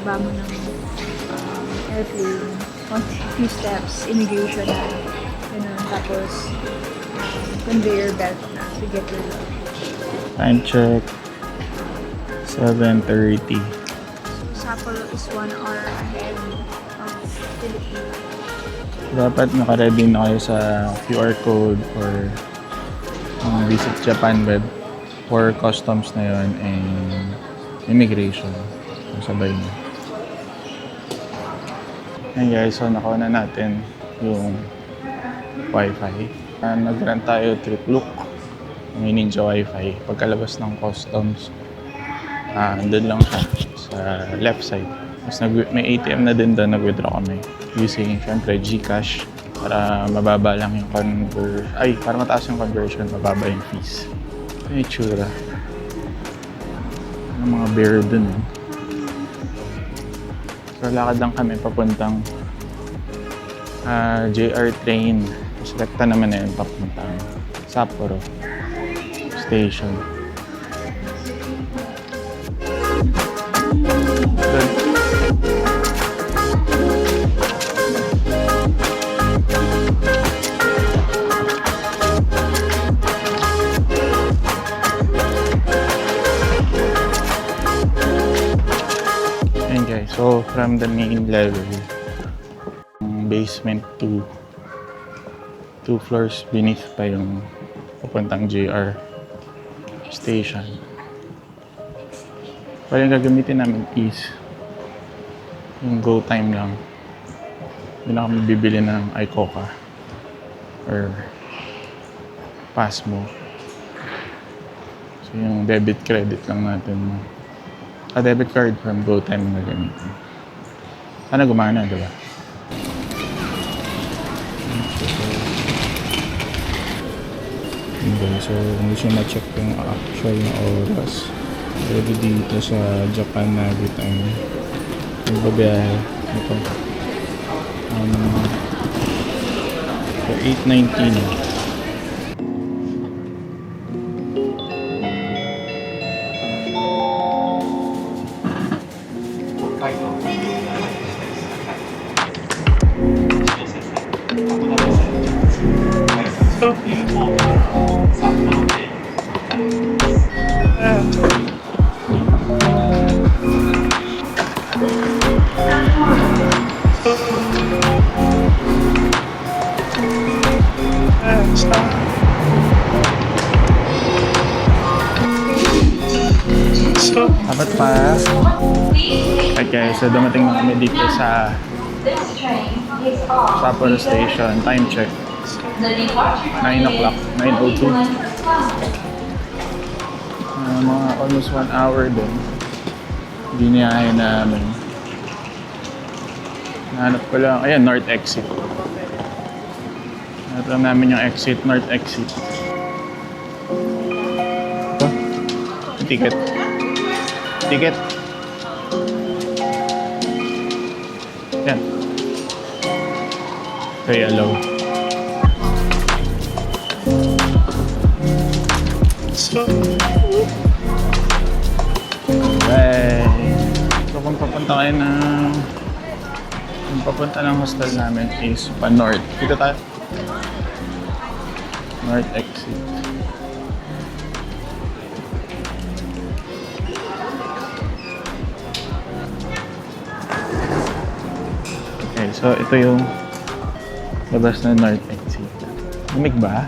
pagbaba mo ng airplane, few steps, immigration na, ganun, tapos conveyor belt na to get your luggage. Time check, 7:30. So, Sapporo is 1 hour ahead of Philippines. Dapat nakaready na kayo sa QR code or Visit Japan web for customs na yon and immigration. Sabay na. Ayan guys, so nakuha na natin yung wifi. Nag-rent tayo trip look. May Ninja wifi. Pagkalabas ng customs, doon lang siya sa left side. Tapos may ATM na din doon, nag-withdraw kami. Using, syempre, GCash para mababa lang yung para mataas yung conversion, mababa yung fees. Ito yung itsura. Yung mga bear doon. So, lakad lang kami papuntang JR train. Tapos rekta naman na yun papuntang Sapporo Station. Ayan guys, so from the main level, basement to 2 floors beneath pa yung papuntang JR station. Pero yung gagamitin namin is yung go time lang. Hindi na kami bibili ng iCoca or Pasmo. So yung debit credit lang natin. Debit card from go time na gagamitin. Sana gumana, di ba? Okay, so hindi siya ma-check yung actual na oras. Pwede dito sa Japan Maritime. Yung babiyahe. Ito. So 8:19. Dapat pa. Okay, so dumating na kami dito sa Sapporo Station. Time check. 9 o'clock. 9:02. Mga almost 1 hour din. Biniyahe namin. Nahanap ko lang. Ayan, North Exit. Nahanap lang namin yung exit, North Exit. Ito. Ticket. Ticket. Yan. Say hello. Alright. So kung papunta kayo kung papunta ng hostel namin is pa north. Dito tayo. North exit. Okay, so ito yung labas na north exit. Lumig ba?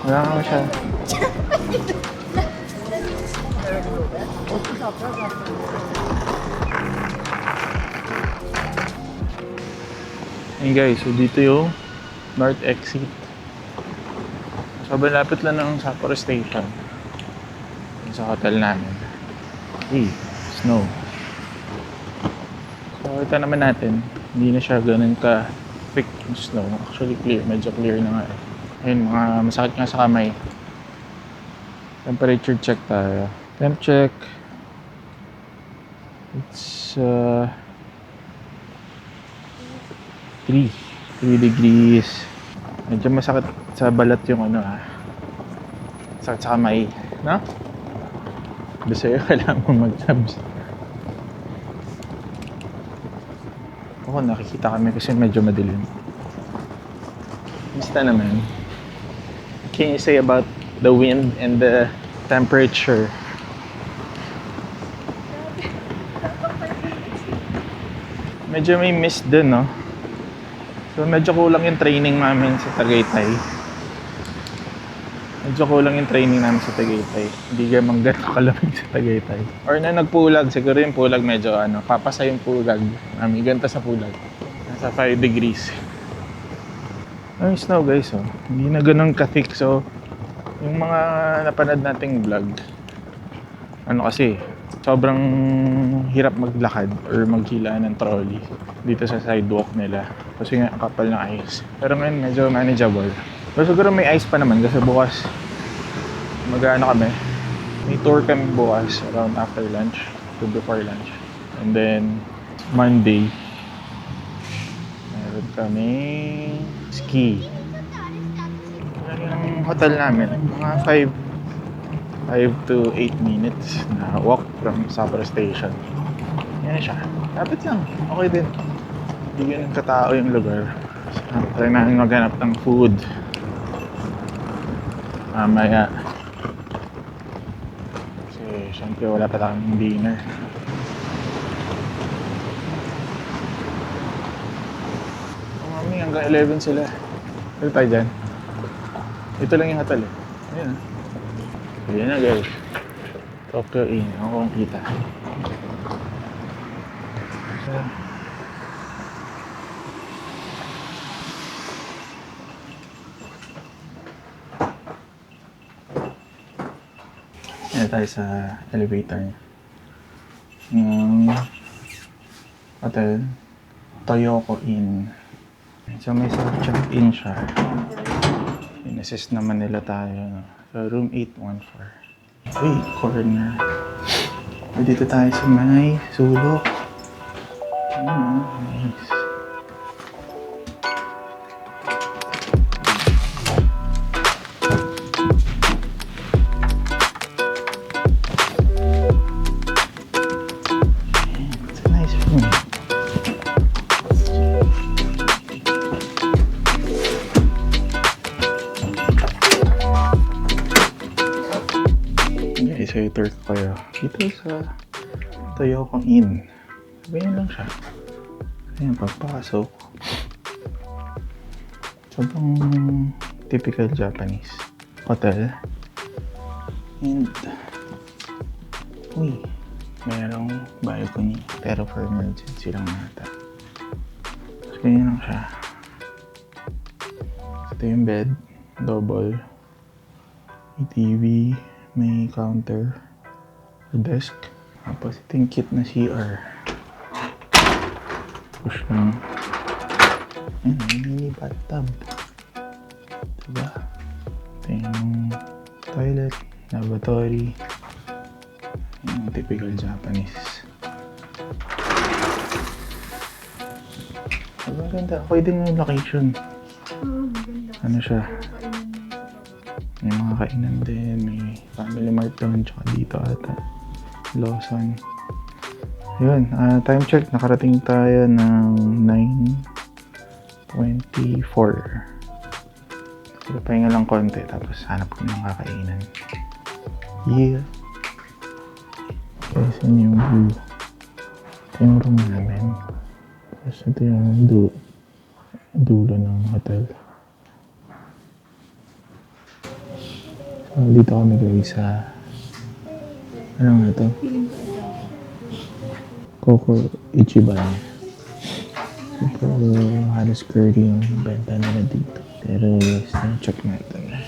Wala ka siya. Hey guys, so dito yung north exit. So malapit lang ng Sapporo Station. Sa hotel namin. Hey, snow. So ito naman natin, hindi na siya ganun ka thick yung snow. Actually clear, medyo clear na nga eh. Ayun, mga masakit nga sa kamay. Temperature check tayo. Temp check. It's 3 degrees. Medyo masakit sa balat yung sakit sa kamay, no? Basta sa'yo, kailangan mo mag-tabs. Oo, nakikita kami kasi medyo madilim. Basta naman. What can you say about the wind and the temperature? Medyo may mist din, no? So, medyo kulang yung training namin sa Tagaytay. Hindi gamang gano'n kalamig sa Tagaytay. Or na nagpulag, siguro yung pulag medyo papasa yung pulag. May ganta sa pulag. Nasa 5 degrees. Ay, snow guys, oh. Hindi na ganun ka-thick. So, yung mga napanood nating vlog, kasi, sobrang hirap maglakad or maghila ng trolley dito sa sidewalk nila. Kasi nga, ang kapal ng ice. Pero ngayon, medyo manageable. Pero siguro may ice pa naman kasi bukas kami. May tour kami bukas around after lunch to before lunch. And then, Monday, meron kami ski. Yung hotel namin, mga 5 to 8 minutes na walk from Sapporo Station. Yan siya. Lapit lang. Okay din. Hindi ganun katao yung lugar. Try namin maghanap ng food. Mamaya. Kasi syempre wala pa tayong dinner. Mami, hanggang 11 sila. Ito tayo dyan. Ito lang yung hotel eh. Ayan. Ayan na guys. Tokyo Inn. Ako kong kita. So, ayan tayo sa elevator. Yung hotel. Toyoko Inn. So may self-check-in siya. In-assist naman nila tayo. No? So room 814. Uy, corner. Dito tayo sa may sulok. Nice. It's a nice room. Okay, so i-tour ko kayo. Dito sa Toyoko Inn. Ganyan lang siya. Ayan, pagpasok. Sobrang typical Japanese hotel. And, uy, mayroong balcony. Pero for emergency lang nata. So, ganyan lang siya. Ito yung bed. Double. May TV. May counter. Desk. Tapos ito yung cute na CR. Push lang. Ayan, may mini bathtub. Diba? Ito yung toilet, lavatory. Yung typical Japanese. Diba, ganda. Okay din yung location. Ano siya? May mga kainan din. May Family Mart doon. Tsaka dito ata. Lawson. Yun, time check. Nakarating tayo ng 9:24. So, pahinga lang konti. Tapos hanap ko ng kakainan. Yeah. Tapos yun yung view. Ito yung room namin. Tapos ito yung dulo ng hotel. So, dito kami guys sa ano nga ito? Coco Ichiban. Ito, halos curry yung benta nila dito. Pero yes, check natin.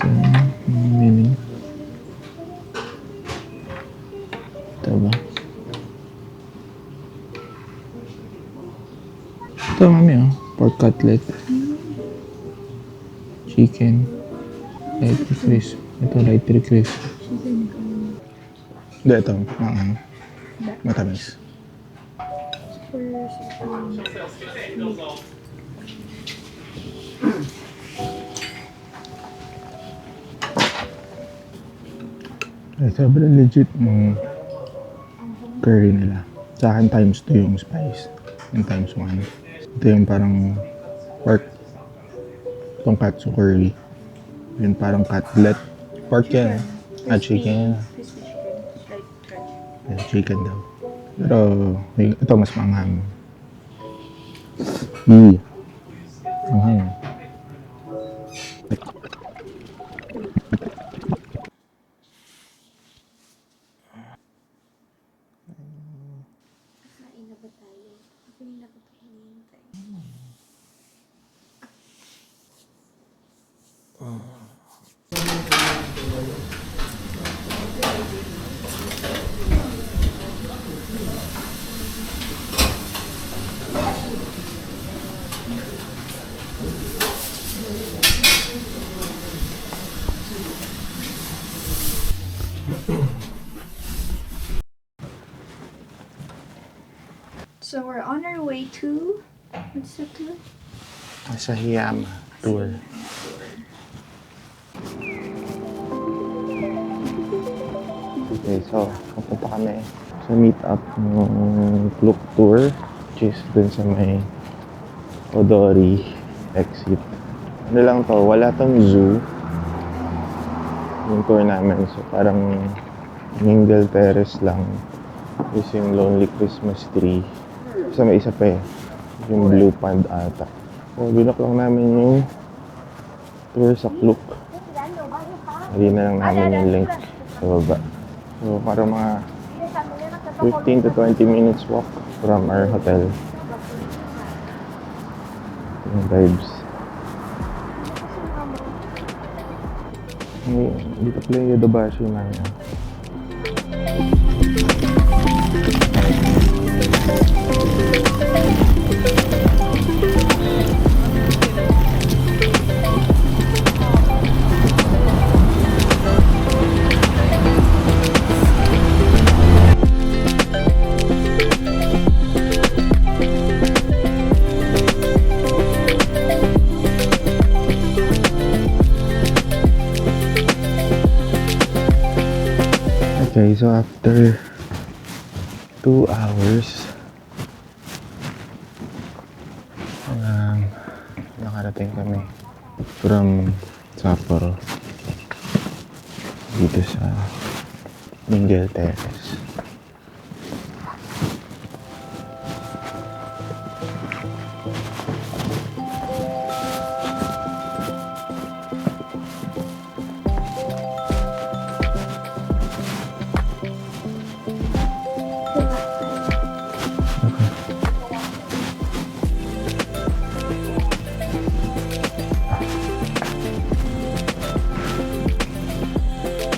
Ito yung menu. Ito ba? Ito mami pork cutlet. Chicken. Light crisp. Ito light crisp. Hindi, ito. Matamis. Sobrang legit ng curry nila. Sa akin times 2 yung spice. Yung times 1. Ito yung parang pork. Itong katsu curry. Yun parang cutlet. Pork yan. Chicken. Crispy chicken. Like crunchy. Yeah, chicken daw. Pero ito mas manghang. Manghang. Kain na ba tayo? Ako yung nakapahintay. So we're on our way to, what's the tour? Sa Hiyama tour. Okay, so kapunta kami sa meet up ng Klook Tour, which is dun sa may Odori exit. Ano lang to, wala tong zoo yung tour namin. So parang Mingle Terrace lang is yung Lonely Christmas Tree. Sa may isa pa eh, yung Blue Pond ata. So binok lang namin yung tour sa Klook. Hindi na lang namin yung link sa baba. So parang mga 15 to 20 minutes walk from our hotel. Yung vibes. Dito pala yung Yodobashi namin. Okay, so after 2 hours, nakarating kami from Sapporo dito sa Mingle Terrace.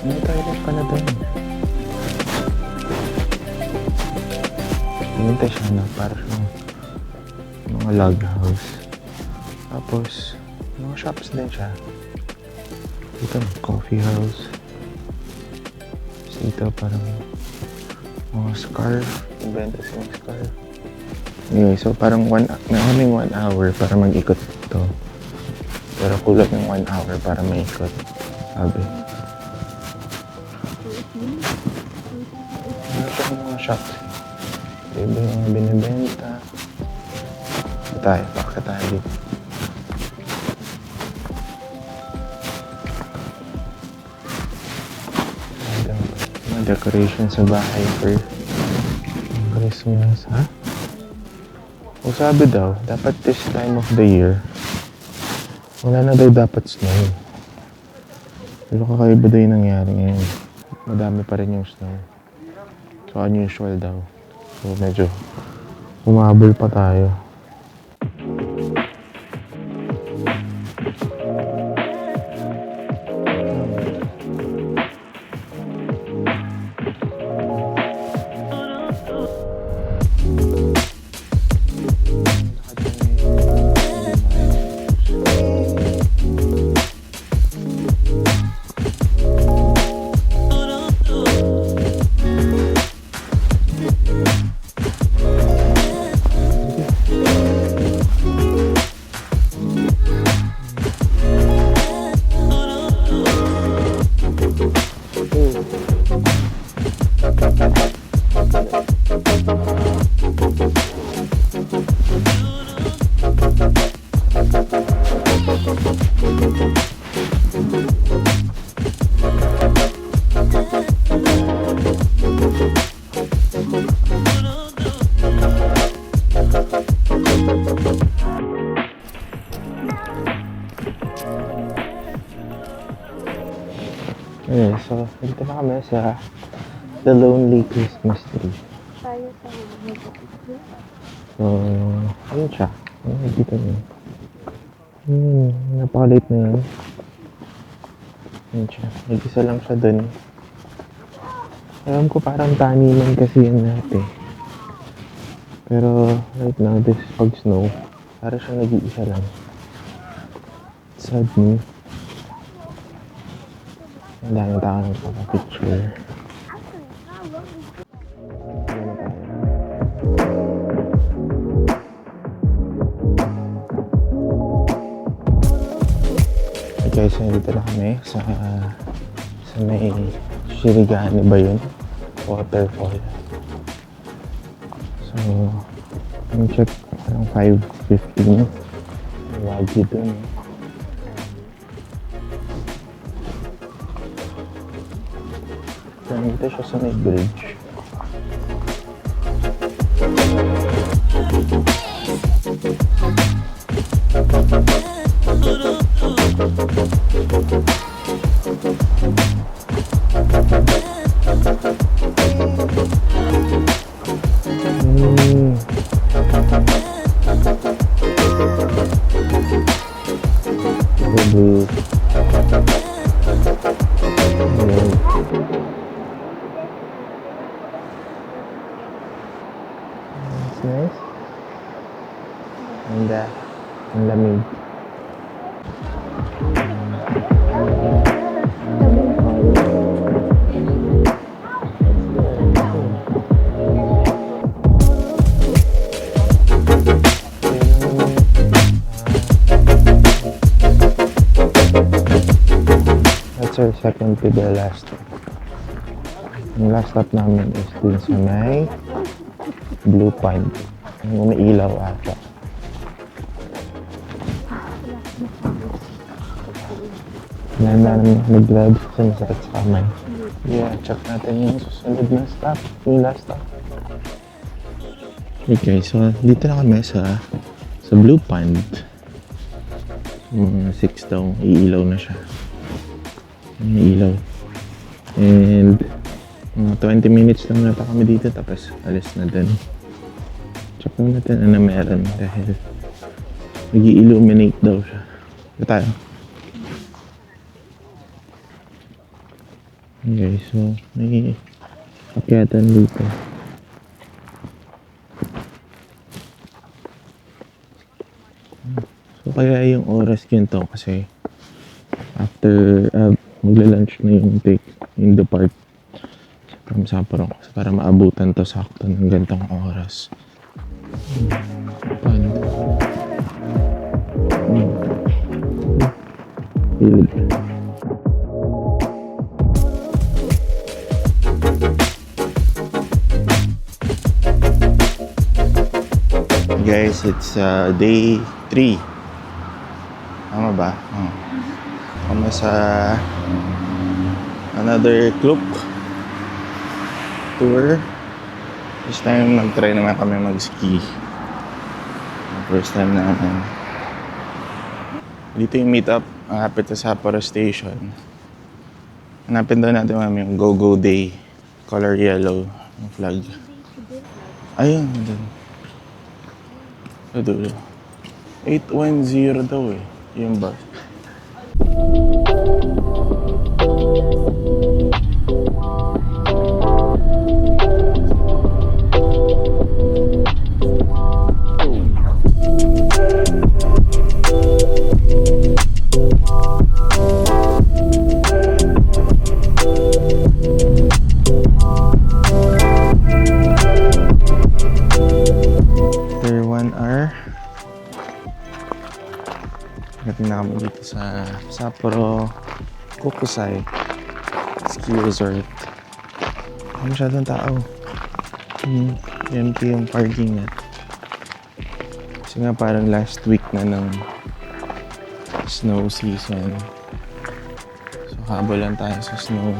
May toilet pala doon. Hintay siya na para sa mga log house. Tapos, mga shops din siya. Dito, coffee house. Tapos dito, parang mga scarf. Ibenta silang scarf. Anyway, so parang may only 1 hour para mag-ikot ito. Pero kulang ng 1 hour para maikot. Sabi. Ano siya yung mga shops? Iba yung mga binibenta. Pakita tayo dito. Mga decoration sa bahay for Christmas, ha? O sabi daw, dapat this time of the year, wala na daw dapat snow. Pero kakaiba daw yung nangyari ngayon. Madami pa rin yung snow. So unusual daw. So medyo humabol pa tayo. so dito na kami sa The Lonely Christmas Tree. Tayo sa mag-picture. So, ayun siya. Ayun, dito niyo. Napakalit na yun. Ayun siya. Nag-isa lang siya dun. Alam ko parang taniman kasi yun natin. Pero right now, this pag snow, parang siya nag-iisa lang. Sad me. Ang dami tao nagpapapicture. Okay, so dito na kami sa may Shirigani ba yun? Waterfall. So, yung check parang 5:15. Wagi dun. So, nandito siya sa may bridge. Blue. Ayan. That's nice. And ang lamig. That's our second to the last stop. Yung last stop namin is dun sa may Blue Pond. Yung umiilaw ata. Wala na naman nag-grab kasi masakit sa kamay. Yeah, check natin yung susunod na stop. Yung last stop. Okay, so dito na kami sa Blue Pond. Mga 6 daw, iilaw na siya. May ilaw. And mga 20 minutes lang nata kami dito tapos alis na din. Check natin ano meron dahil nag-i-illuminate daw siya. Ito tayo. Okay, so may akyatan dito. So kaya yung oras ganito kasi after magla-lunch na yung depart from Sapporo para maabutan to sakto ng gantong oras. Paano? Pilid. Guys, it's day 3. Tama ba? Kami sa another Klook tour. This time nag-try naman kami mag-ski. First time namin. Dito yung meet up, malapit sa Sapporo Station. Hanapin daw natin yung Go-Go Day. Color yellow yung flag. Ayun, dun. Sa dulo. 810 daw eh, yung bus. After 1 hour, natin na kami dito sa Sapporo Kokusai Ski Resort. Hindi masyadong tao. Empty yung parking lot. Kasi nga parang last week na ng snow season. So habol lang tayo sa snow.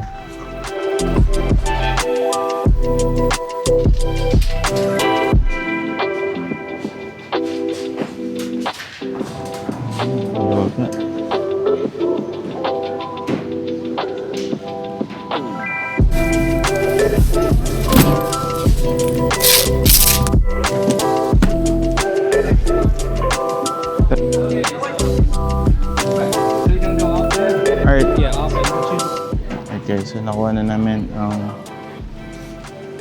So, nakuha na namin ang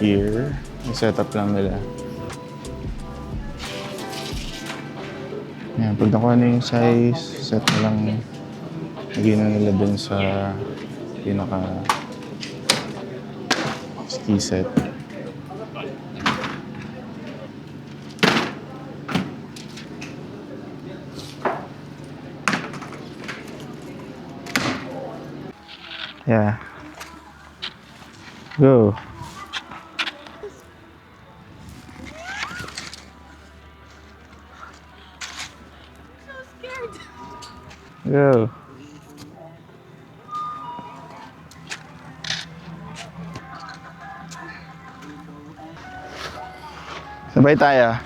gear. Yung setup lang nila. Yan, pag nakuha na yung size, set na lang. Lagyan na nila dun sa pinaka ski set. Yeah. Go. Go. Sabay tayo.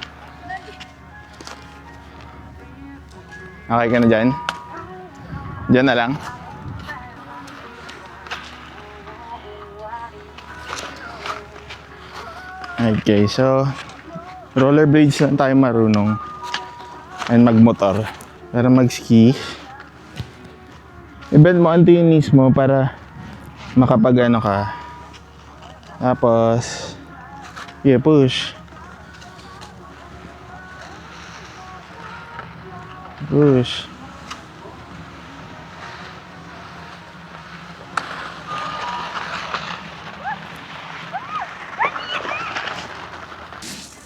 Okay ka na dyan? Dyan na lang? Okay, so rollerblades lang tayo marunong and magmotor. Para mag-ski, i-bend mo onto yung knees mo para makapag-ano ka. Tapos, yeah, push. Push.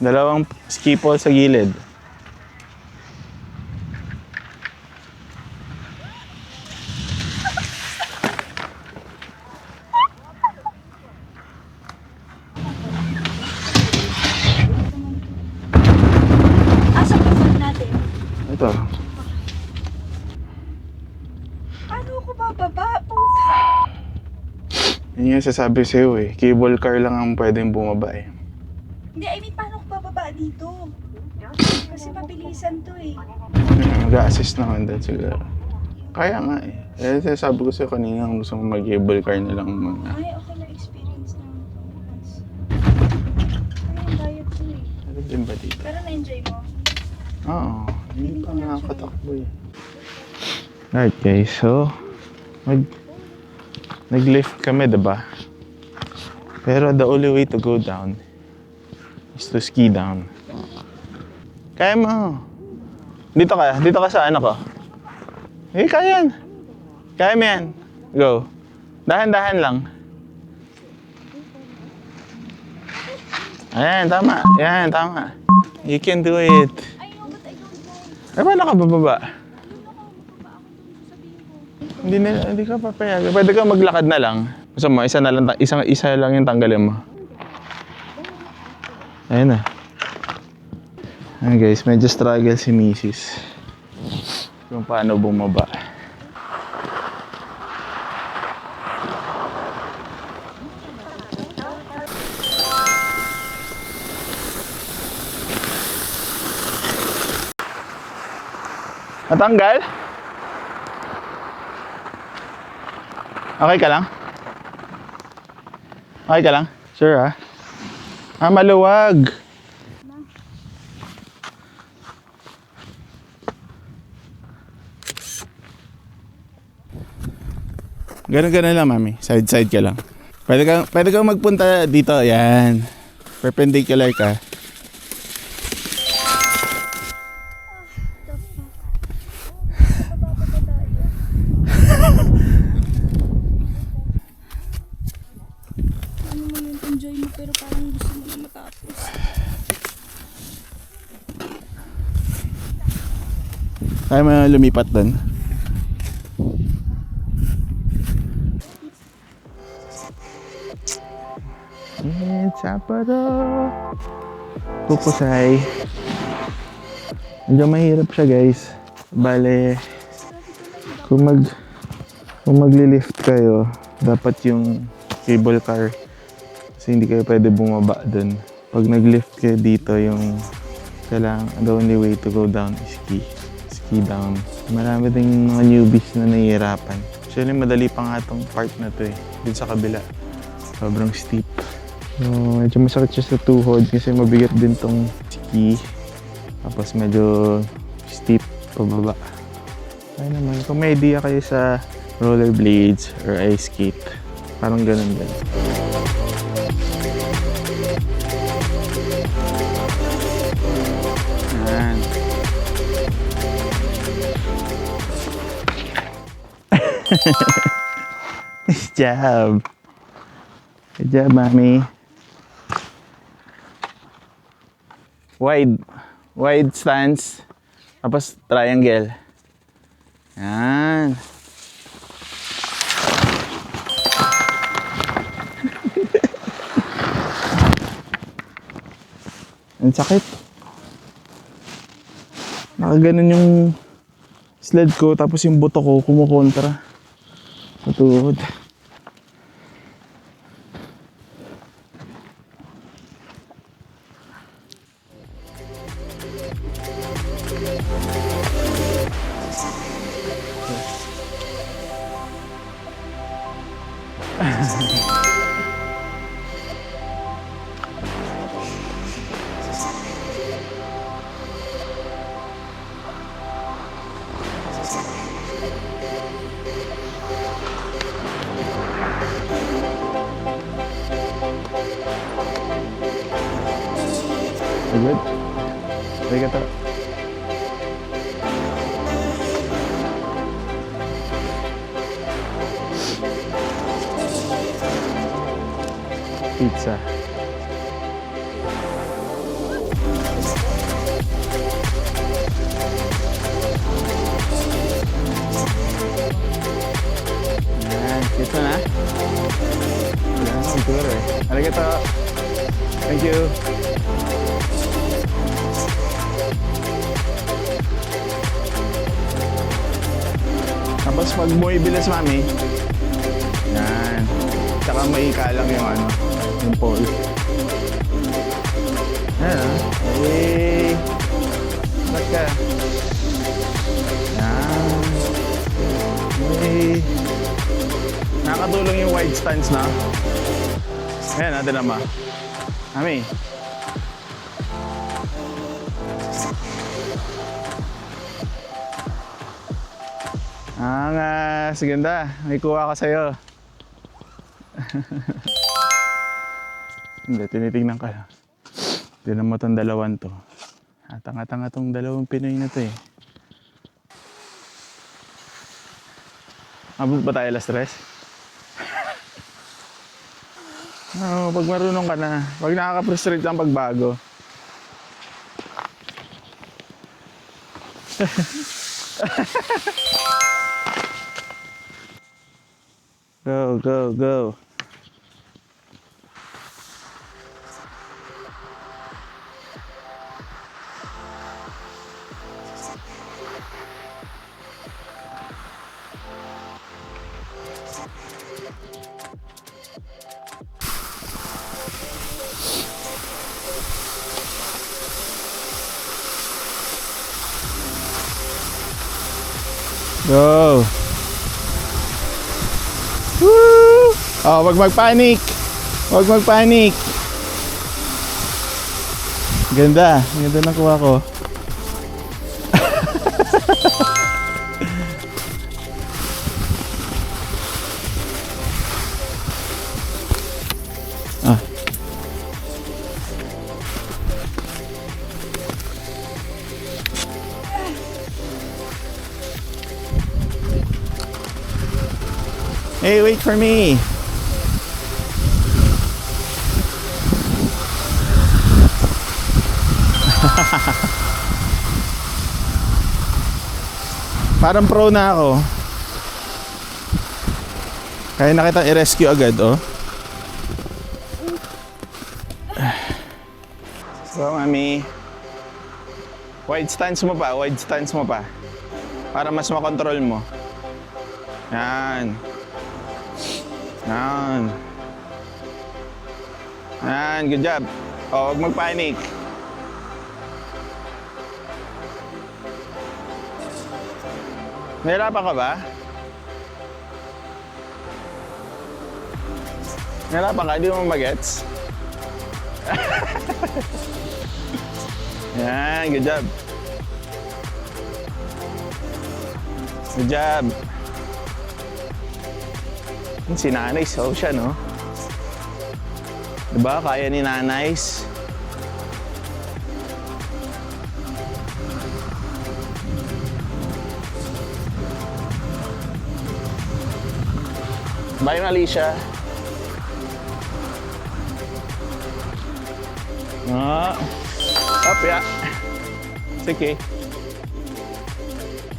Dalawang ski pole sa gilid. Asa yung phone natin? Ito. Paano ako bababa? Puta. Yun yung sasabi sa'yo eh. Cable car lang ang pwedeng bumaba eh. Hindi, I mean, paano ako bababa dito? Kasi mabilisan to eh. Mag-a-assist na Honda siguro. Kaya nga eh. Eh, sabi ko sa'yo kanina kung gusto mo mag-cable car na lang muna. Ay, okay na experience naman to. Ay, ang bayad to eh. Ano din ba dito? Pero na-enjoy mo? Oo. Hindi pa nakakatakbo eh. Alright guys, so nag-lift kami, diba? Pero the only way to go down is to ski down. Kaya mo. Dito ka sa ano ko. Eh, kaya yan. Kaya mo yan. Go. Dahan-dahan lang. Ayan, tama. Ayan, tama. You can do it. I know, but I don't know. Eh, paano ka bababa? Hindi ka papayagan. Pwede ka maglakad na lang. Gusto mo, isa lang yung tanggalin mo. Ayun na. Ayan guys, medyo struggle si Mrs. Kung paano bumaba. Natanggal? Okay ka lang? Okay ka lang? Sure ha? Ah, maluwag. Ganun lang, mami. Side ka lang. Pwede kang magpunta dito. Yan. Perpendicular ka. Ano mo yung enjoy mo pero parang gusto mo na matapos. Kaya mo lumipat doon. It's Sabado. Pupusay. Medyo mahirap siya guys. Bale, kung magli-lift kayo, dapat yung cable car. Kasi hindi kayo pwede bumaba dun. Pag nag-lift kayo dito, yung kailangan, the only way to go down is ski down. Marami ding mga newbies na nahihirapan. Actually, madali pa nga itong part na to eh. Dun sa kabila. Sobrang steep. So, medyo masakit siya sa tuhod kasi mabigat din tong ski. Tapos medyo steep pababa. Ay naman, kung may idea kayo sa rollerblades or ice skate, Parang ganun din. Yan. Nice job. Good job, Mami. Wide stance. Tapos triangle. Yan. Ang sakit. Nakaganon yung sled ko, tapos yung buto ko kumukontra sa tuhod. Good. Arigato. Pizza. Yan, pizza na. Yan, siguro eh. Arigato. Thank you. Tapos pag bumibilas, Mami, yan. Tsaka may ikalang yung ano, yung pole. Yan ah. Hey! Ba't ka? Yan. Hey! Nakakatulong yung wide stance na. Ayan, natin naman. Mami. Angas, ganda. May kuha ka sa'yo. Hindi, tinitingnan ka lang. Tignan mo itong dalawan to. Tanga-tanga itong dalawang Pinoy na to eh. Abot ba tayo alas 3? Oo, pag marunong ka na. Pag nakaka-frustrate ang pagbago. Go, go, go. Go. Woo! Oh, wag magpanik. Wag magpanik. Ganda. Ganda na kuha ko. Ah. Hey, wait for me. Parang pro na ako. Kaya na kita i-rescue agad, oh. So, Mami. Wide stance mo pa, wide stance mo pa. Para mas makontrol mo. Yan. Yan. Yan, good job. O, huwag magpanik. Nahirapan ka ba? Nahirapan ka? Di mo magets? Yan, good job. Good job. Si Nanay, so siya, no? Diba? Kaya ni Nanays. Bye, Alicia. Up, ya. Sige.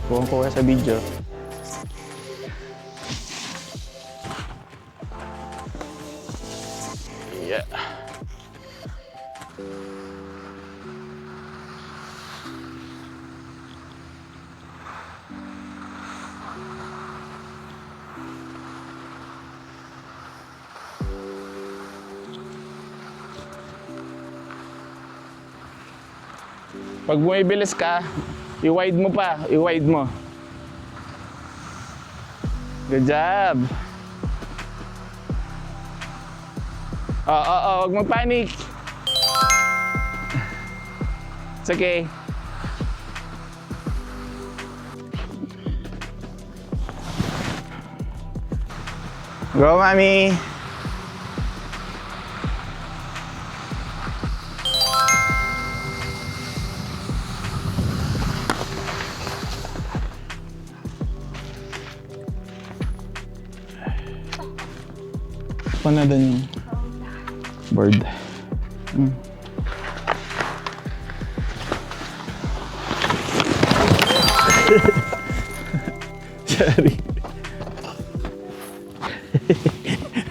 Kuha sa video. Yeah. Pag bumibilis ka, i-wide mo pa, i-wide mo. Good job. Huwag mag-panic. It's okay. Go, Mami. Paano na doon yung bird? Sorry.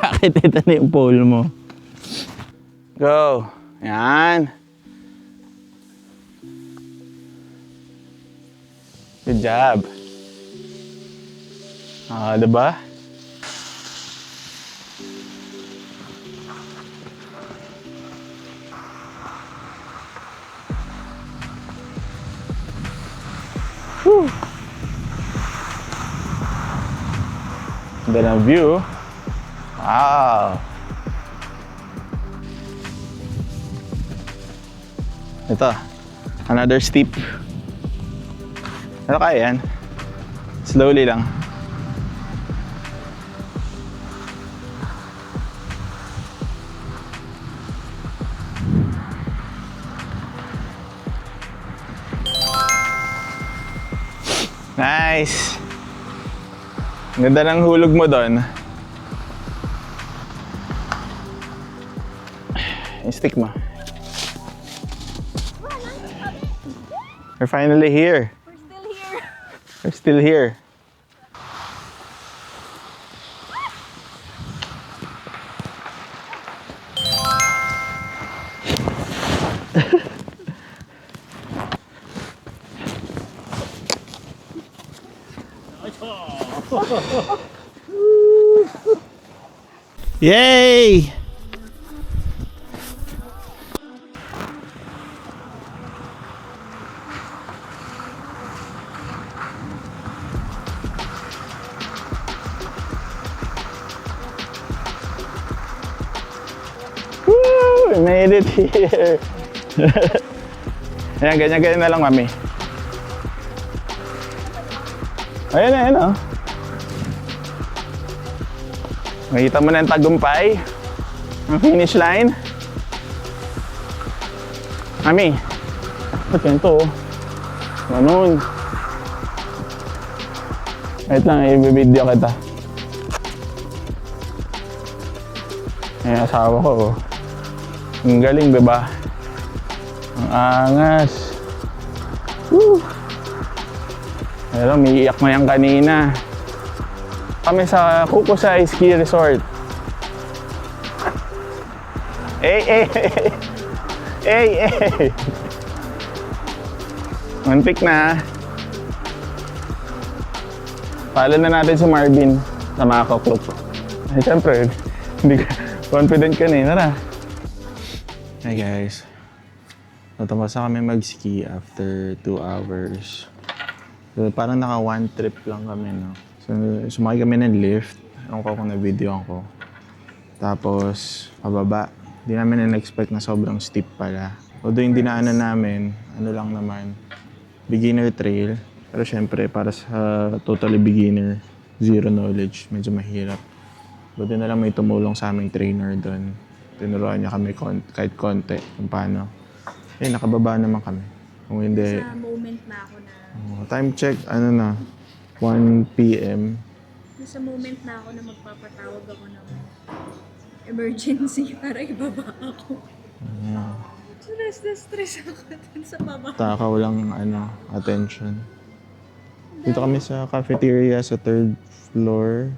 Bakit ito na yung pole mo? Go. Yan. Good job. Diba? Whew. Then ang view. Wow. Ito. Another steep. Pero kaya yan. Slowly lang. Nice! Ganda ng hulog mo doon. Stick mo. We're finally here. We're still here. Yay! Woo! We made it here. Ayan, ganyan-ganyan na lang, Mami. Ayan, oh. Makita mo na yung tagumpay. Ang finish line. Mami, ba't ganito, oh? Ganun. Wait lang, i-video kita. Ayan, asawa ko, oh. Ang galing, diba? Ang angas. Woo! Pero may iyak mo yan kanina. Kami sa Kukusay Ski Resort. Eh. Muntik na. Follow na natin si Marvin sa mga kaklop. Ay, siyempre, hindi ka confident ka na eh. Tara. Hi guys. Natamasa kami mag-ski after 2 hours. So, parang naka one trip lang kami, no? So, sumakay kami ng lift. Ewan ko kung na-videoan ko. Tapos, pababa. Hindi namin na-expect na sobrang steep pala. Although yung dinaanan namin, ano lang naman, beginner trail. Pero syempre, para sa totally beginner, zero knowledge, medyo mahirap. Buti na lang may tumulong sa aming trainer doon. Tinuruan niya kami kahit konti kung paano. Nakababa naman kami. Kung hindi, Sa moment na ako na, time check, 1 p.m. nasa moment na ako na magpapatawag ako ng emergency para ibaba ako. Stress na stress ako dun sa baba. Taka, walang attention. Dito kami sa cafeteria sa 3rd floor.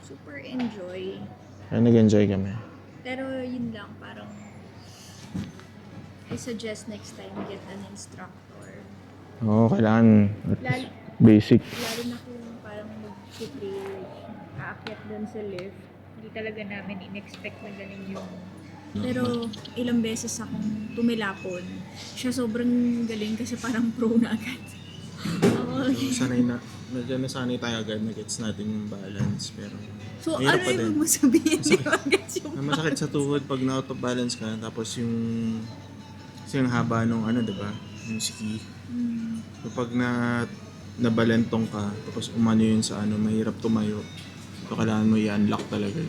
Super enjoy. Kaya nag-enjoy kami. Pero yun lang, parang I suggest next time get an instructor. Oo, kailangan at Lalo, least basic. lalo na kung parang mag-prepare, aakyat dun sa lift. Hindi talaga namin in-expect na ganun yung... Pero ilang beses akong tumilapon. Siya sobrang galing kasi parang pro na agad. Medyo nasanay tayo agad na gets natin yung balance. Pero So mahirap ano pa din. yung mo sabihin? Di ba gets yung Masakit sa tuhod pag na-out of balance ka. Tapos kasi yung haba nung diba? Yung ski. So pag nabalentong ka, tapos umano yun sa mahirap tumayo. So kailangan mo i-unlock talaga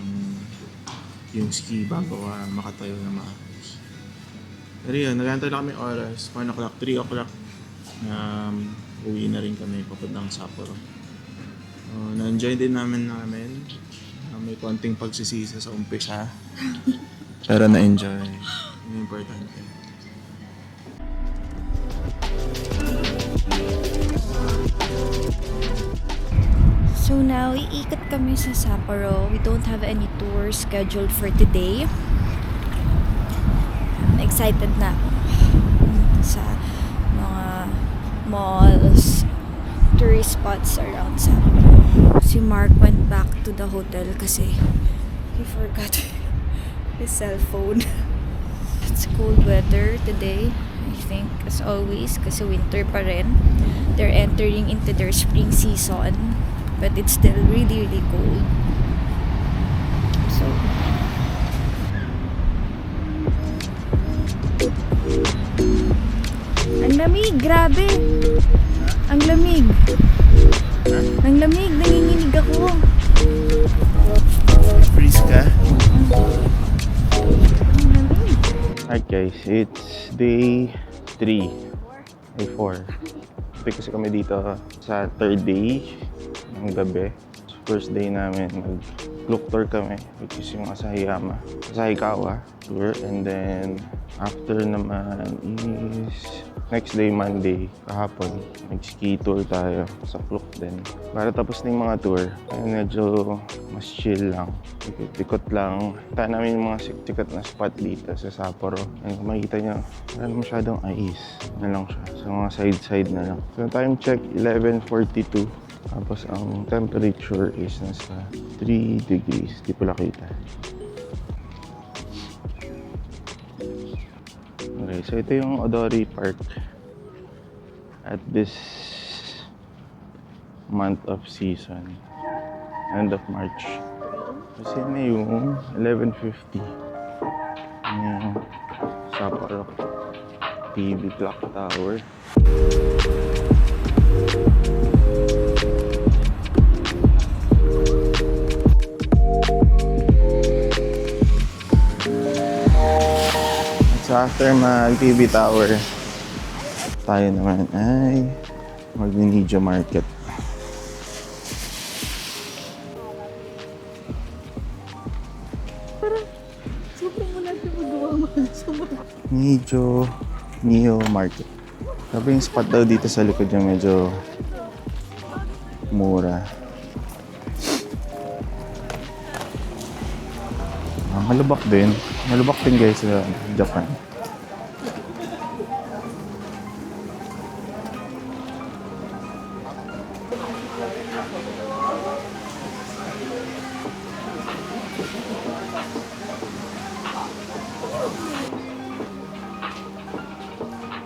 yung ski bago ka makatayo na maayos. Pero yun, nagantay lang kami oras. 1 o'clock, 3 o'clock. Uwi na rin kami papuntang Sapporo. Na-enjoy din namin. May konting pagsisisa sa umpisa. Pero na-enjoy. Yung importante. So now, iikot kami sa Sapporo. We don't have any tours scheduled for today. I'm excited na ako sa mga malls, tourist spots around Sapporo. Si Mark went back to the hotel kasi he forgot his cell phone. It's cold weather today, I think, as always, kasi winter pa rin. They're entering into their spring season. But it's still really, really cold. So, ang lamig, grabe. Ang lamig. Ang lamig, nanginginig ako. Freeze ka? Ang lamig. Alright guys, it's day 3. Day 4. Kasi kami dito sa 3rd day ng gabi. First day namin, mag-look tour kami, which is yung Asahikawa tour. And then, after naman is next day, Monday, kahapon, nag-ski tour tayo sa Klook din. Para tapos na yung mga tour, ay medyo mas chill lang. Ikot lang. Kita namin yung mga sikat na spot dito sa Sapporo. And kung makikita nyo, wala masyadong ice. Na lang siya. Sa mga side-side na lang. So, time check, 11:42. Tapos ang temperature is nasa 3 degrees. Di pala kita. Okay, so ito yung Odori Park at this month of season. End of March. Kasi na yung 11:50. Yung Sapporo TV Clock Tower. So after mag-TV tower, tayo naman ay mag-Ninja Market. Sobrang wala siya magawa Neo Market. Sabi yung spot daw dito sa likod yung medyo mura. Malubak din. Malubak din guys sa Japan.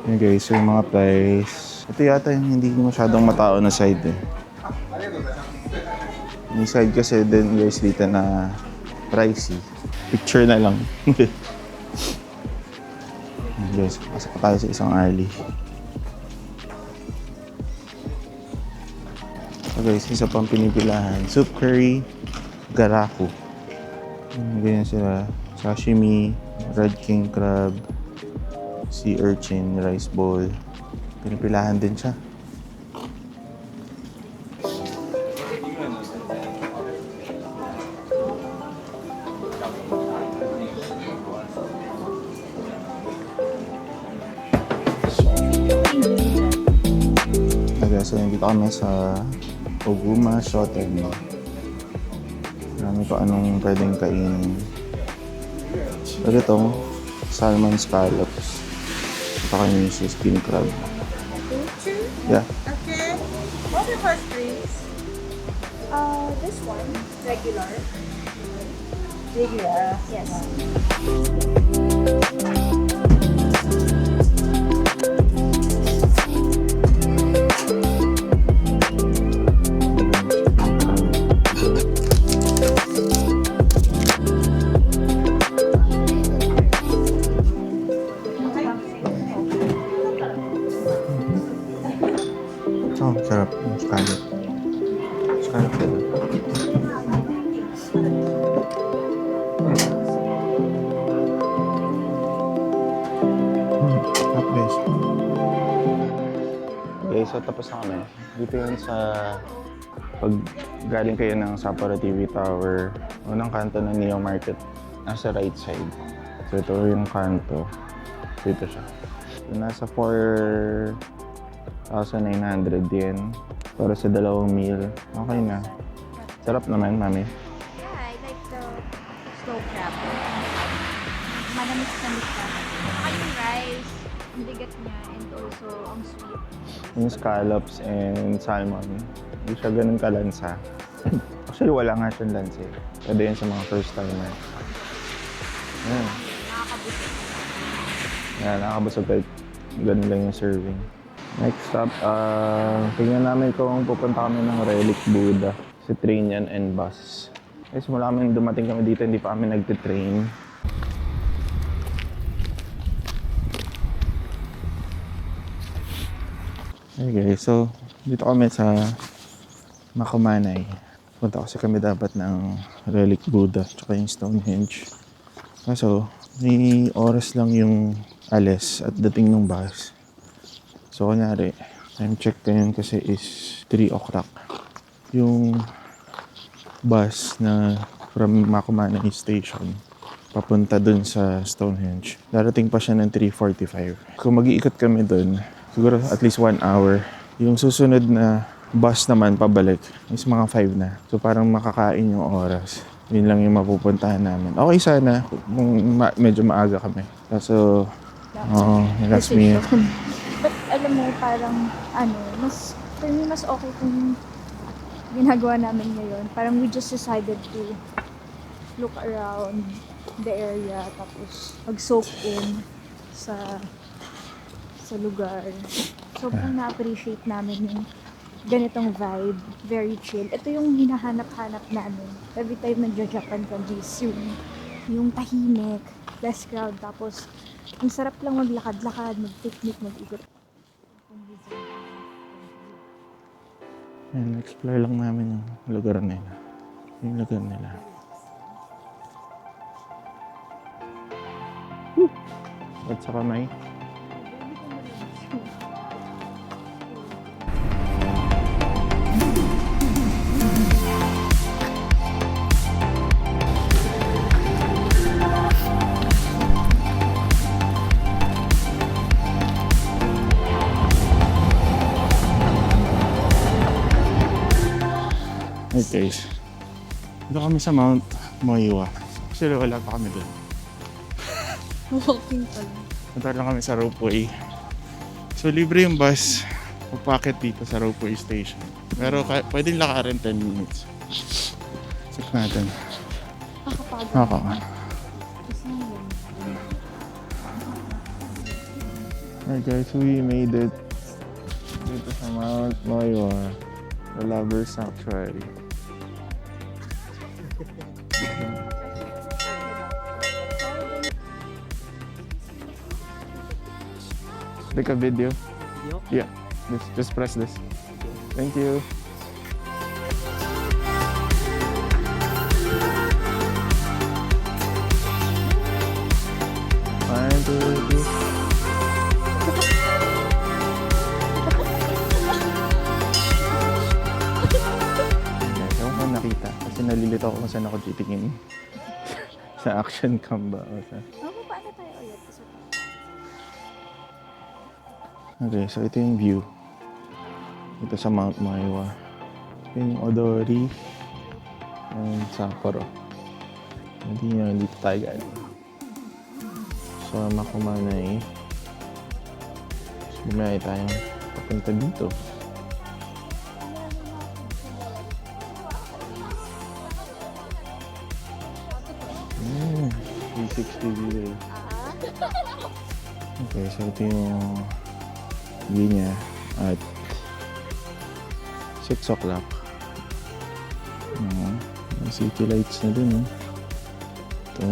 Yun guys, so yung mga price. Ito yata yung hindi masyadong matao na side eh. Yung side kasi din guys dito na pricey. Picture na lang. Guys, pasok tayo sa isang alley. So guys, isa pang pinipilahan. Soup curry, garaku. Ganyan sila. Sashimi, red king crab, sea urchin, rice bowl. Pinipilahan din siya. Okay, so nandito kami sa Oguma Shoten. Marami pa anong pwedeng kainin. Pero itong salmon scallops. Ito kay Mrs. King crab. Yeah. Okay. What's your first drinks? This one, regular. Regular. Yes. Oh, sarap. Yung scallop. Scallop sila. Hot guys. Okay, so tapos na kami. Dito yun sa... Pag galing kayo ng Sapporo TV Tower, unang kanto ng Neo Market, nasa right side. So ito yung kanto. Dito siya. So, nasa 4,900 yen para sa dalawang meal. Okay na. Sarap naman, mami. Yeah, I like the slow crab. Manamis-namis ka. Saka yung rice, ang bigat niya, and also ang sweet. Yung scallops and salmon, hindi siya ganun kalansa. Actually, wala nga siyang lansa eh. Pwede yun sa mga first timer. Ayan. Nakakabusog. Yan, nakakabusog kahit ganun lang yung serving. Next stop, tingnan namin kung pupunta kami ng Relic Buddha. Si train yan and bus. Guys, mula kami dumating kami dito, hindi pa kami nagtitrain. Hey guys, so dito kami sa Makumanay. Punta kasi kami dapat ng Relic Buddha tsaka yung Stonehenge. Kaso, may oras lang yung alis at dating ng bus. So, kunyari, time check ko yun kasi is 3 o'clock. Yung bus na from Makumanay Station papunta dun sa Stonehenge. Darating pa siya ng 3:45. Kung mag-iikot kami dun, siguro at least 1 hour. Yung susunod na bus naman pabalik is mga 5 na. So parang makakain yung oras. Yun lang yung mapupuntahan namin. Okay sana kung medyo maaga kami. Kaso, last minute. But alam mo, parang, for me, mas okay kung ginagawa namin ngayon. Parang we just decided to look around the area, tapos mag-soak in sa lugar. Sobrang na-appreciate namin yung ganitong vibe, very chill. Ito yung hinahanap-hanap namin. Every time nagja-Japan kami, yung tahimik, less crowd, tapos ang sarap lang maglakad-lakad, mag-picnic, mag-ikot. Yan, explore lang namin yung lugar nila. Yung lugar nila. At sa kamay. Hey guys, dito kami sa Mount Moiwa. Actually wala pa kami doon. Walking pa lang. Punta lang kami sa ropeway. So libre yung bus. Pupakit dito sa ropeway station. Pero pwedeng lakarin 10 minutes. Check natin. Nakakapagod. Ako. Alright guys, we made it dito sa Mount Moiwa. The Lovers Sanctuary. Take a video. Yeah, just press this. Thank you. nalilito ako kung saan ako titingin. Sa action cam ba? O sa... Paano tayo ulit? Okay, so ito yung view. Ito sa Mount Maiwa. Yung Odori and Sapporo. Dito tayo galing. So, Makumanay. So, bumiyay tayo papunta dito. 360 view. Okay, so ito yung view niya at 6 o'clock. May city lights na dun, Ito.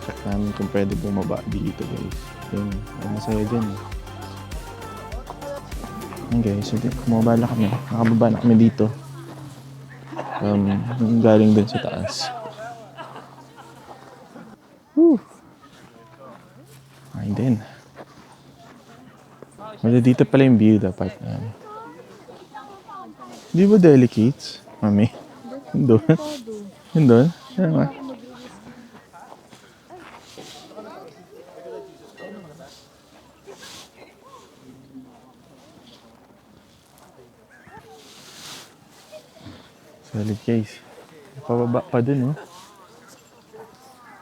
Check namin kung pwede bumaba dito, guys. Yun, masaya dun. Okay, so bumaba na kami. Nakababa na kami dito. Galing dun sa taas. Ay din. Wala dito pala yung view dapat. Di ba delicates, mami? Doon? Doon? Ano nga? Solid case. Pababa pa dun,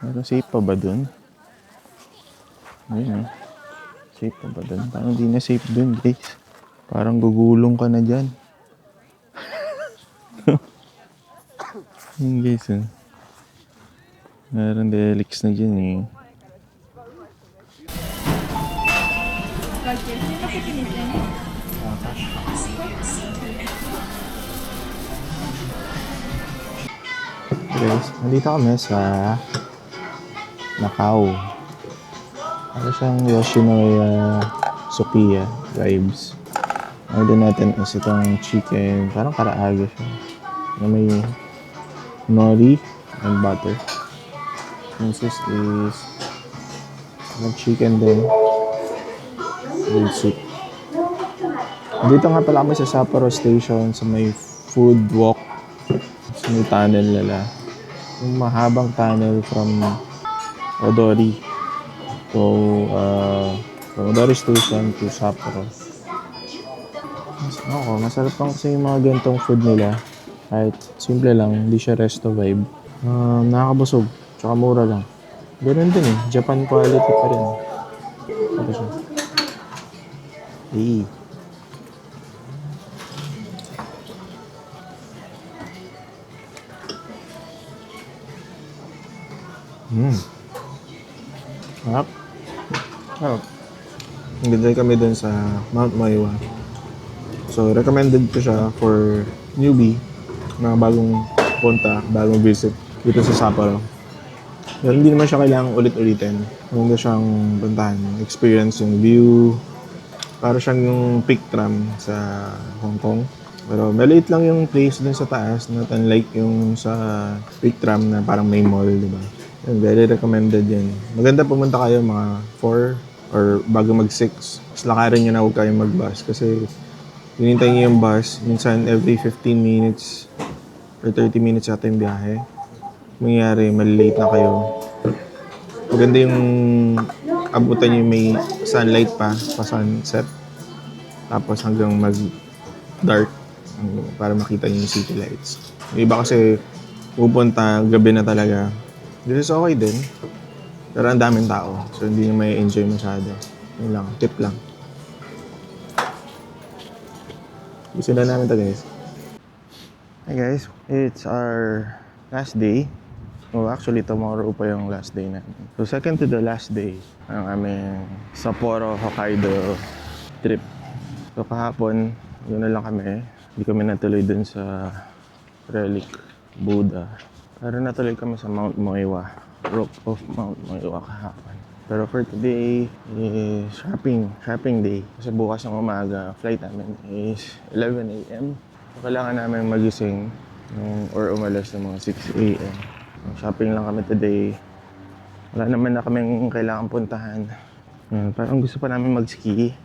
Pero safe pa ba dun? Ayun, safe pa ba dun? Parang di na safe dun, guys. Parang gugulong ka na dyan. Yun, guys, Meron delix na dyan, Guys, nandito kami sa Macau. Ano siyang Yoshinoya Sophia vibes. Ang din natin is itong chicken. Parang karaaga siya. Na may nori and butter. This is chicken din. With soup. Dito nga pala kami sa Sapporo Station sa may food walk. Sa may tunnel nila. Yung mahabang tunnel from Odori to from Odori Station to Sapporo. Masarap lang kasi yung mga ganitong food nila. Kahit simple lang, hindi siya resto vibe. Nakakabusog, tsaka mura lang. Ganun din Japan quality pa rin. Ito siya. Sarap. Nag-drive kami dun sa Mount Maiwa. So, recommended ko siya for newbie, mga bagong punta, bagong visit dito sa Sapporo. Pero hindi naman siya kailangang ulit-ulitin. Maganda siyang puntahan, experience yung view. Para siyang yung peak tram sa Hong Kong. Pero maliit lang yung place dun sa taas, not unlike yung sa peak tram na parang may mall, di ba? Very recommended yan. Maganda pumunta kayo mga 4 or bago mag-6. Mas lakarin nyo na huwag kayong mag-bus kasi hinintay nyo yung bus. Minsan every 15 minutes or 30 minutes yata yung biyahe. Mangyayari, malilate na kayo. Maganda yung abutan nyo may sunlight pa sunset. Tapos hanggang mag-dark para makita nyo yung city lights. Yung iba kasi pupunta, gabi na talaga. This is okay din. Pero ang daming tao. So hindi nyo may enjoy masyado. Yun lang. Tip lang. Gusto na namin ito, guys. Hey guys, it's our last day. Oh, actually, tomorrow pa yung last day namin. So, second to the last day ng aming Sapporo, Hokkaido trip. So, kahapon, yun na lang kami. Hindi kami natuloy dun sa Relic Buddha. Pero natuloy kami sa Mount Maiwa. Rock of Mount Maiwa kahapon. Pero for today is shopping day. Kasi bukas ng umaga, flight namin is 11 a.m. So, kailangan namin magising or umalas ng mga 6 a.m. Shopping lang kami today. Wala naman na kaming kailangan puntahan. Parang gusto pa namin mag-ski.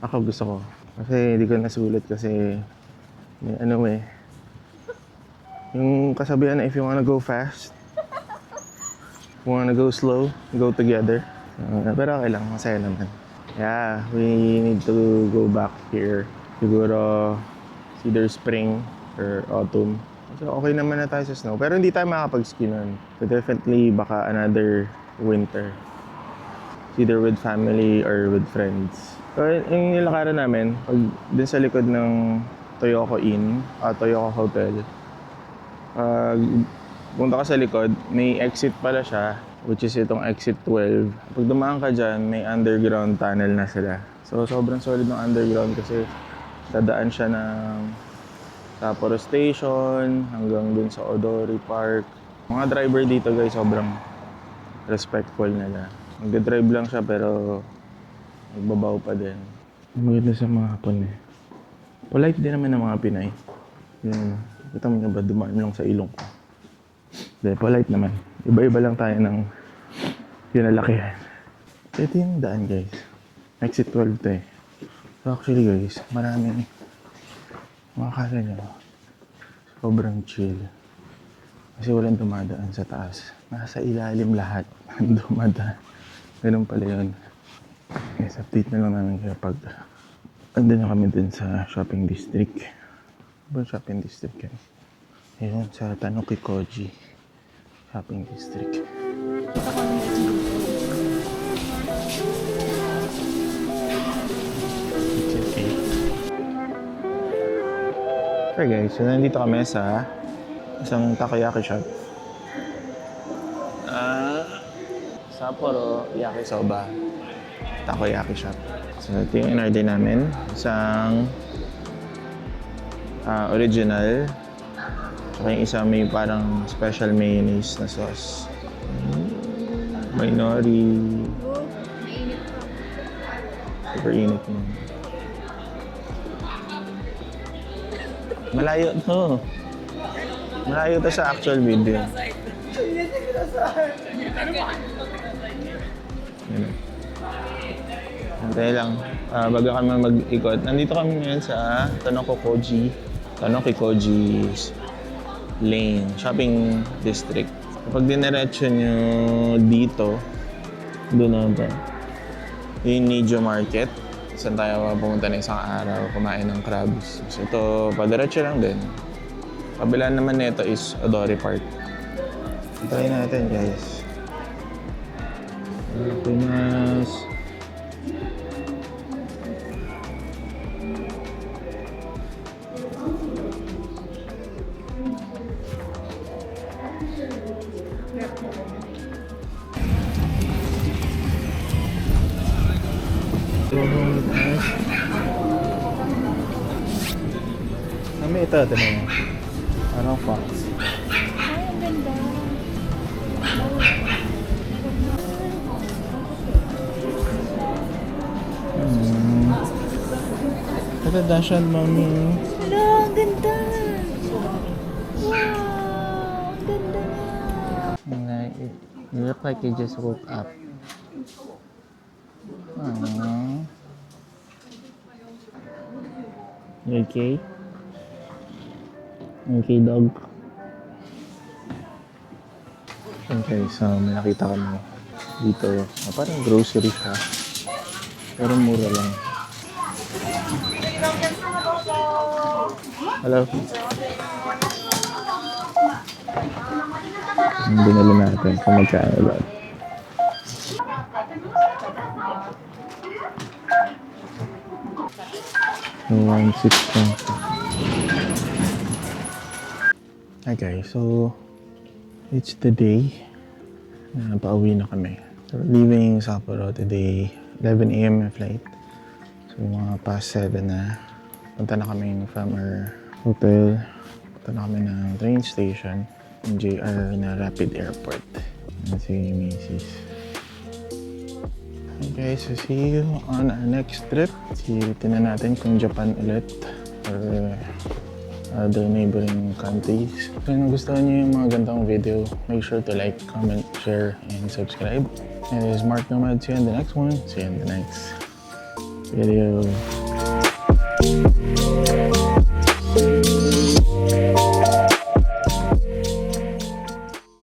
Ako gusto ko. Kasi hindi ko nasulit kasi Ano eh. Yung kasabihan na if you wanna go fast, wanna go slow, go together. Pero okay lang, masaya naman. Yeah, we need to go back here. Siguro, it's either spring or autumn. So okay naman na tayo sa snow. Pero hindi tayo makakapag-ski nun. So definitely baka another winter. It's either with family or with friends. So yung nilakaran namin, pag din sa likod ng Toyoko Inn, Toyoko Hotel, punta ka sa likod, may exit pala siya, which is itong exit 12. Pag dumaan ka dyan, may underground tunnel na sila. So sobrang solid ng underground kasi dadaan siya ng Sapporo Station hanggang dun sa Odori Park. Mga driver dito guys, sobrang respectful nila. Magdadrive lang siya pero nagbabaw pa din. Maganda sa mga Hapon eh. Polite din naman ng mga Pinay. Yun. Kita mo nga ba, dumaan lang sa ilong ko. Hindi, polite naman. Iba-iba lang tayo ng pinalakihan. Ito yung daan guys. Exit 12 to eh. So actually guys, maraming makakala nyo. Sobrang chill. Kasi walang dumadaan sa taas. Nasa ilalim lahat ang dumadaan. Ganun pala yun. Guys, update na lang namin kayo pag andun na kami dun sa shopping district. Ano shopping district yan? Ayun, sa Tanokikoji shopping district. Okay guys, so nandito kami sa isang takoyaki shop. Sapporo Yakisoba Takoyaki shop. So ito yung in-order namin. Isang original. Saka yung isa may parang special mayonnaise na sauce. May nori. Super init mo. Malayo to. Malayo to sa actual video. Antay lang. Bago kami mag-ikot. Nandito kami ngayon sa Tanokikoji Lane, shopping district. Kapag diniretso nyo dito, doon na ba? Yung Nijo Market. Saan tayo pumunta na isang araw, kumain ng crabs. So ito, padiretso lang din. Kabila naman nito is Odori Park. Try natin guys. Pinas. Kami ito, tinan mo. Anong fox? Ay, ang ganda. Ito, Dashan, mami. Hala, ang ganda. Wow, ang ganda na. You look like you just woke up. Aww. You okay? Okay, dog? Okay, so may nakita kami dito. Parang grocery siya. Pero mura lang. Hello? Ang binili natin kung magkano ba. So, 1.6. Hi guys, so it's the day. Pauwi na kami. So, leaving Sapporo today, 11 a.m. flight. So, mga past 7 na. Punta na kami from our hotel. Punta na kami ng train station. Yung JR na Rapid Airport. Yan si Macy's. Okay, so see you on our next trip. Tingnan natin kung Japan ulit or other neighboring countries. Kung nagustuhan niyo yung mga gantong video, make sure to like, comment, share, and subscribe. And this is Mark Nomad. See you in the next one. See you in the next video.